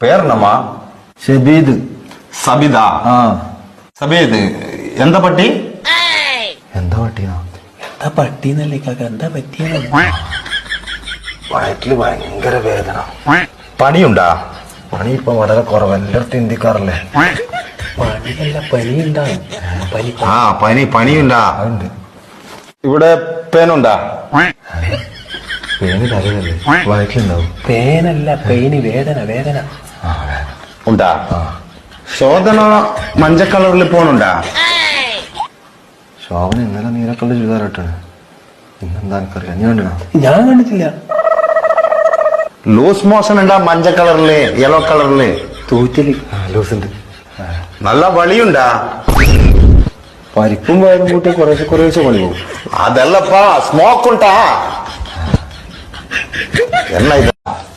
പേരെന്നമ്മാ? ഷബീദ്. സബിത. സബീദ് എന്താ പട്ടി? എന്താ പട്ടിയാ? എന്താ പട്ടിന്നല്ലേ കാക്ക, എന്താ പറ്റിയ? വയറ്റില് ഭയങ്കര വേദന. പണിയുണ്ടാ? പണി ഇപ്പൊ വളരെ കുറവ്, എല്ലായിടത്തും ഇന്ത്യക്കാറല്ലേ. പണിയല്ല, പനിയുണ്ടാവും. പനിയുണ്ടാ? അതുണ്ട്. ഇവിടെ പേനുണ്ടാ? പേന് തലയല്ലേ, വയറ്റിലുണ്ടാവും. പേനല്ല, പെയിന്, വേദന. വേദന ഉണ്ടാ? ശോധന മഞ്ഞ കളറിൽ പോണുണ്ടാ? ശോഭന ഇന്നലെ നീലക്കള്ള ചുരിദാറിട്ടാണ്. ഇന്നെന്താ എനിക്കറിയാം, നീ കണ്ടോ? ഞാൻ കണ്ടിട്ടില്ല. ലൂസ് മോഷൻ ഉണ്ടാ? മഞ്ഞ കളറില്, യെല്ലോ കളറില് തൂറ്റല്. ലൂസ് ഉണ്ട്. നല്ല വളിയുണ്ടാ? പരിപ്പും വയറും കൂട്ടി കുറേശ്ശെ പണി പോകും. അതല്ലപ്പാ, സ്മോക്ക് ഉണ്ടാ? എന്നാ ഇത്?